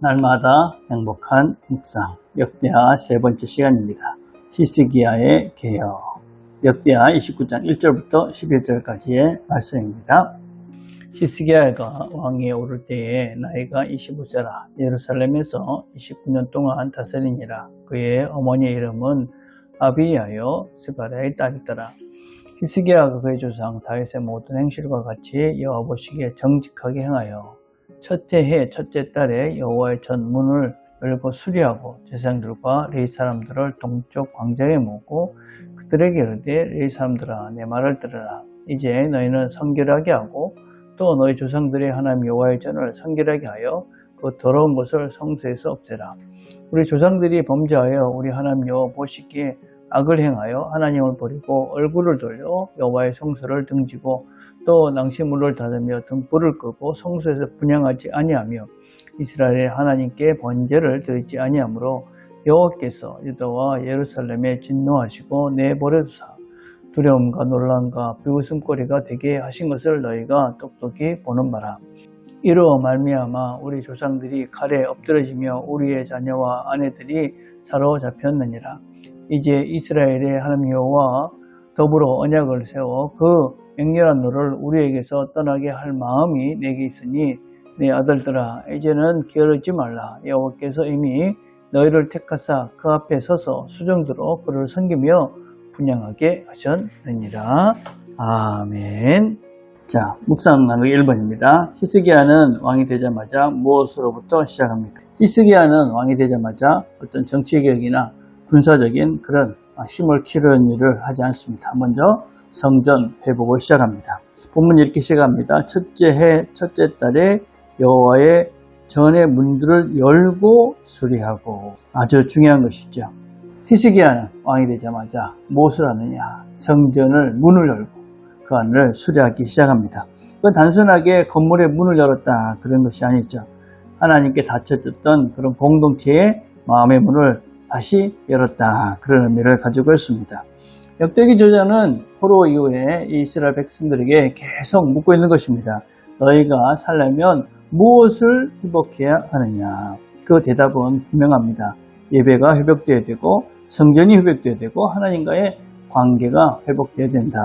날마다 행복한 묵상 역대하 세 번째 시간입니다. 히스기야의 개혁 역대하 29장 1절부터 11절까지의 말씀입니다. 히스기야가 왕위에 오를 때에 나이가 25세라 예루살렘에서 29년 동안 다스리니라. 그의 어머니의 이름은 아비야요 스가랴의 딸이더라. 히스기야가 그의 조상 다윗의 모든 행실과 같이 여호와 보시기에 정직하게 행하여 첫째 해 첫째 달에 여호와의 전문을 열고 수리하고 제사장들과 레위 사람들을 동쪽 광장에 모으고 그들에게 이르되 레위 사람들아 내 말을 들으라. 이제 너희는 성결하게 하고 또 너희 조상들의 하나님 여호와의 전을 성결하게 하여 그 더러운 것을 성소에서 없애라. 우리 조상들이 범죄하여 우리 하나님 여호와 보시기에 악을 행하여 하나님을 버리고 얼굴을 돌려 여호와의 성소를 등지고 또 낭시물을 닫으며 등불을 끄고 성소에서 분향하지 아니하며 이스라엘의 하나님께 번제를 드리지 아니하므로 여호와께서 유다와 예루살렘에 진노하시고 내버려두사 두려움과 놀람과 비웃음거리가 되게 하신 것을 너희가 똑똑히 보는 바라. 이로 말미암아 우리 조상들이 칼에 엎드러지며 우리의 자녀와 아내들이 사로잡혔느니라. 이제 이스라엘의 하나님 여호와와 더불어 언약을 세워 그 맹렬한 노를 우리에게서 떠나게 할 마음이 내게 있으니 내 아들들아 이제는 게으르지 말라. 여호와께서 이미 너희를 택하사 그 앞에 서서 수정대로 그를 섬기며 분향하게 하셨느니라. 아멘. 자, 묵상 나누기 1번입니다. 히스기야는 왕이 되자마자 무엇으로부터 시작합니까? 히스기야는 왕이 되자마자 어떤 정치개혁이나 군사적인 그런 힘을 키우는 일을 하지 않습니다. 먼저 성전 회복을 시작합니다. 본문이 이렇게 시작합니다. 첫째 해 첫째 달에 여호와의 전의 문들을 열고 수리하고. 아주 중요한 것이죠. 히스기야는 왕이 되자마자 무엇을 하느냐? 성전을 문을 열고 그 안을 수리하기 시작합니다. 그건 단순하게 건물의 문을 열었다 그런 것이 아니죠. 하나님께 닫혀졌던 그런 공동체의 마음의 문을 다시 열었다 그런 의미를 가지고 있습니다. 역대기 저자는 포로 이후에 이스라엘 백성들에게 계속 묻고 있는 것입니다. 너희가 살려면 무엇을 회복해야 하느냐? 그 대답은 분명합니다. 예배가 회복되어야 되고 성전이 회복되어야 되고 하나님과의 관계가 회복되어야 된다.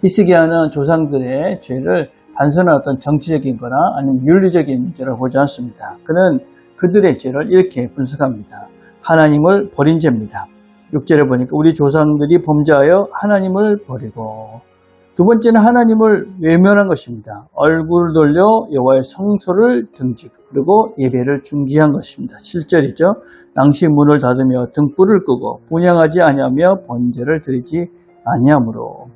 히스기야는 조상들의 죄를 단순한 어떤 정치적인 거나 아니면 윤리적인 문제라고 보지 않습니다. 그는 그들의 죄를 이렇게 분석합니다. 하나님을 버린 죄입니다. 6절에 보니까 우리 조상들이 범죄하여 하나님을 버리고, 두 번째는 하나님을 외면한 것입니다. 얼굴을 돌려 여호와의 성소를 등지고 그리고 예배를 중지한 것입니다. 7절이죠. 낭시 문을 닫으며 등불을 끄고 분향하지 아니하며 번제를 드리지 아니하므로.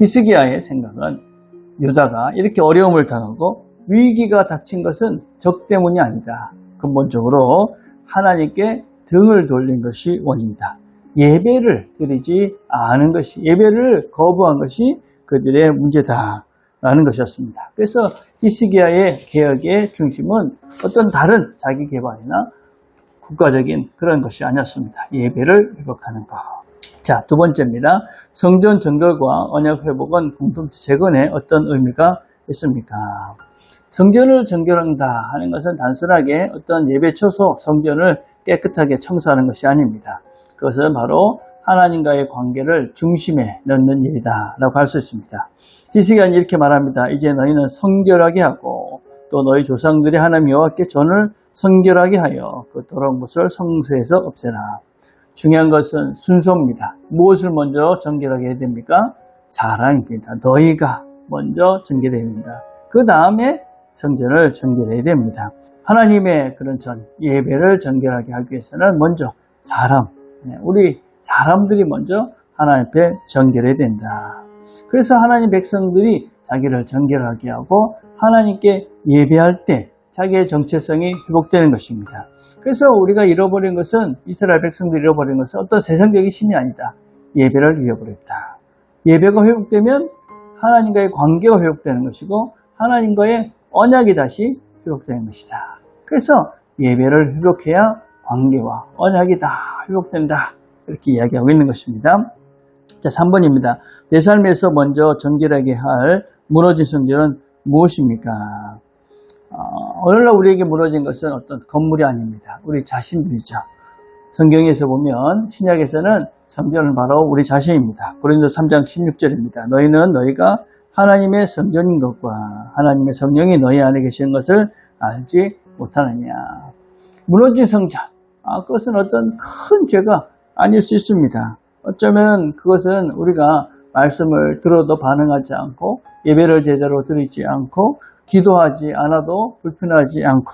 히스기야의 생각은 유다가 이렇게 어려움을 당하고 위기가 닥친 것은 적 때문이 아니다. 근본적으로 하나님께 등을 돌린 것이 원인이다. 예배를 드리지 않은 것이, 예배를 거부한 것이 그들의 문제다라는 것이었습니다. 그래서 히스기야의 개혁의 중심은 어떤 다른 자기 개발이나 국가적인 그런 것이 아니었습니다. 예배를 회복하는 것. 자, 두 번째입니다. 성전 정결과 언약 회복은 공동체 재건에 어떤 의미가 있습니까? 성전을 정결한다 하는 것은 단순하게 어떤 예배 처소 성전을 깨끗하게 청소하는 것이 아닙니다. 그것은 바로 하나님과의 관계를 중심에 넣는 일이다 라고 할 수 있습니다. 히스기야는 이렇게 말합니다. 이제 너희는 성결하게 하고 또 너희 조상들이 하나님 여호와께 전을 성결하게 하여 그 더러운 것을 성소에서 없애라. 중요한 것은 순서입니다. 무엇을 먼저 정결하게 해야 됩니까? 사람입니다. 너희가 먼저 정결해야 됩니다. 그 다음에 성전을 정결해야 됩니다. 하나님의 그런 전, 예배를 정결하게 하기 위해서는 먼저 사람, 우리 사람들이 먼저 하나님 앞에 정결해야 된다. 그래서 하나님 백성들이 자기를 정결하게 하고 하나님께 예배할 때 자기의 정체성이 회복되는 것입니다. 그래서 우리가 잃어버린 것은, 이스라엘 백성들이 잃어버린 것은 어떤 세상적인 힘이 아니다. 예배를 잃어버렸다. 예배가 회복되면 하나님과의 관계가 회복되는 것이고 하나님과의 언약이 다시 회복되는 것이다. 그래서 예배를 회복해야 관계와 언약이 다 회복된다. 이렇게 이야기하고 있는 것입니다. 자, 3번입니다. 내 삶에서 먼저 정결하게 할 무너진 성전은 무엇입니까? 오늘날 우리에게 무너진 것은 어떤 건물이 아닙니다. 우리 자신들이죠. 성경에서 보면 신약에서는 성전은 바로 우리 자신입니다. 고린도 3장 16절입니다. 너희는 너희가 하나님의 성전인 것과 하나님의 성령이 너희 안에 계시는 것을 알지 못하느냐. 무너진 성전, 그것은 어떤 큰 죄가 아닐 수 있습니다. 어쩌면 그것은 우리가 말씀을 들어도 반응하지 않고 예배를 제대로 드리지 않고 기도하지 않아도 불편하지 않고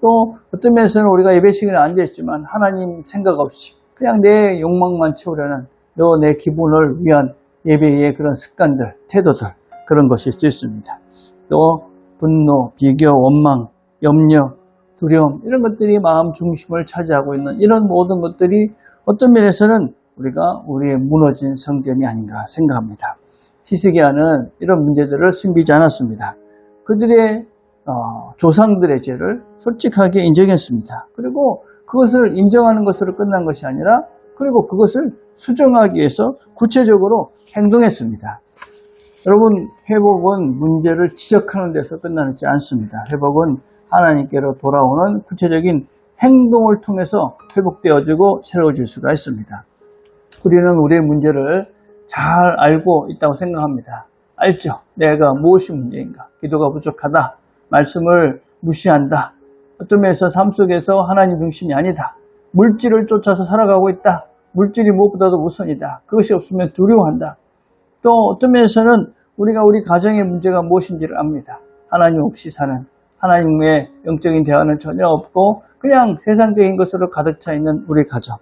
또 어떤 면에서는 우리가 예배 시간에 앉아있지만 하나님 생각 없이 그냥 내 욕망만 채우려는 내 기분을 위한 예배의 그런 습관들, 태도들 그런 것일 수 있습니다. 또 분노, 비교, 원망, 염려, 두려움 이런 것들이 마음 중심을 차지하고 있는 이런 모든 것들이 어떤 면에서는 우리가 우리의 무너진 성전이 아닌가 생각합니다. 히스기야는 이런 문제들을 숨기지 않았습니다. 그들의 조상들의 죄를 솔직하게 인정했습니다. 그리고 그것을 인정하는 것으로 끝난 것이 아니라 그리고 그것을 수정하기 위해서 구체적으로 행동했습니다. 여러분, 회복은 문제를 지적하는 데서 끝나지 않습니다. 회복은 하나님께로 돌아오는 구체적인 행동을 통해서 회복되어지고 새로워질 수가 있습니다. 우리는 우리의 문제를 잘 알고 있다고 생각합니다. 알죠? 내가 무엇이 문제인가? 기도가 부족하다. 말씀을 무시한다. 어떤 면에서 삶 속에서 하나님 중심이 아니다. 물질을 쫓아서 살아가고 있다. 물질이 무엇보다도 우선이다. 그것이 없으면 두려워한다. 또 어떤 면에서는 우리가 우리 가정의 문제가 무엇인지를 압니다. 하나님 없이 사는, 하나님의 영적인 대화는 전혀 없고 그냥 세상적인 것으로 가득 차 있는 우리 가정.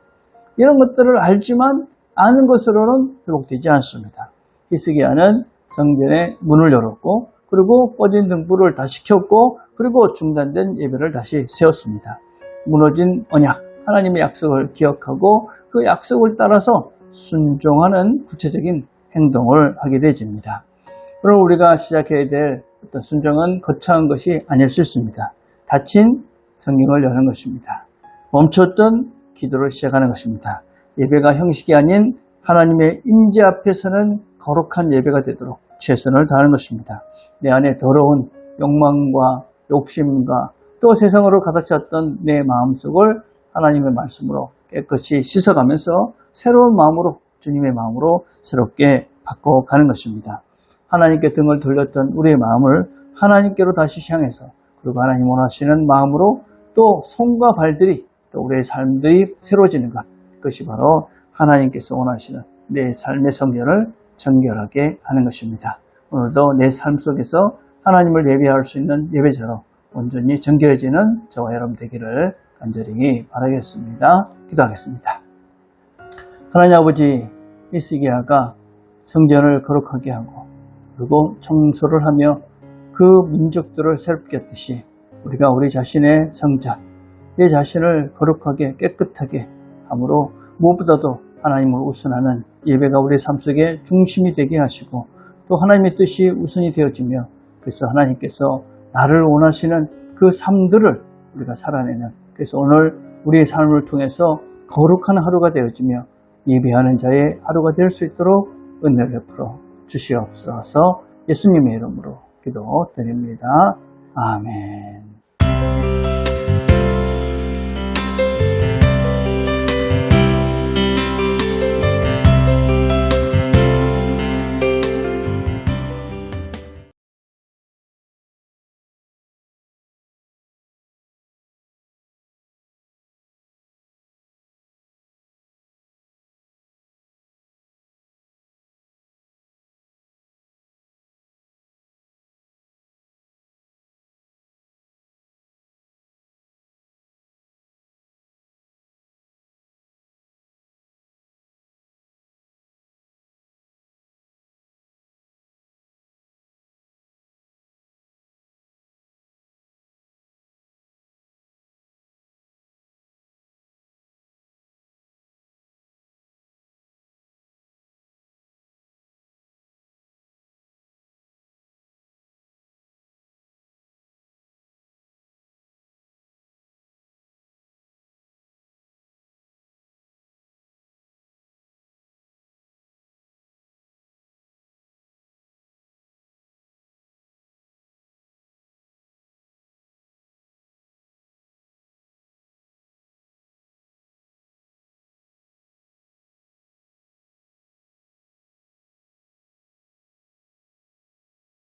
이런 것들을 알지만 아는 것으로는 회복되지 않습니다. 히스기야는 성전의 문을 열었고 그리고 꺼진 등불을 다시 켰고 그리고 중단된 예배를 다시 세웠습니다. 무너진 언약, 하나님의 약속을 기억하고 그 약속을 따라서 순종하는 구체적인 행동을 하게 되집니다. 그럼 우리가 시작해야 될 어떤 순종은 거창한 것이 아닐 수 있습니다. 닫힌 성경을 여는 것입니다. 멈췄던 기도를 시작하는 것입니다. 예배가 형식이 아닌 하나님의 임재 앞에서는 거룩한 예배가 되도록 최선을 다하는 것입니다. 내 안에 더러운 욕망과 욕심과 또 세상으로 가득 찼던 내 마음속을 하나님의 말씀으로 깨끗이 씻어가면서 새로운 마음으로 주님의 마음으로 새롭게 바꿔가는 것입니다. 하나님께 등을 돌렸던 우리의 마음을 하나님께로 다시 향해서 그리고 하나님 원하시는 마음으로 또 손과 발들이 또 우리의 삶들이 새로워지는 것, 그것이 바로 하나님께서 원하시는 내 삶의 성전을 정결하게 하는 것입니다. 오늘도 내 삶 속에서 하나님을 예배할 수 있는 예배자로 온전히 정결해지는 저와 여러분 되기를 간절히 바라겠습니다. 기도하겠습니다. 하나님 아버지, 히스기야가 성전을 거룩하게 하고 그리고 청소를 하며 그 민족들을 새롭게 했듯이 우리가 우리 자신의 성전, 내 자신을 거룩하게 깨끗하게 함으로 무엇보다도 하나님을 우선하는 예배가 우리 삶 속에 중심이 되게 하시고 또 하나님의 뜻이 우선이 되어지며 그래서 하나님께서 나를 원하시는 그 삶들을 우리가 살아내는 그래서 오늘 우리의 삶을 통해서 거룩한 하루가 되어지며 예배하는 자의 하루가 될 수 있도록 은혜를 베풀어 주시옵소서. 예수님의 이름으로 기도드립니다. 아멘.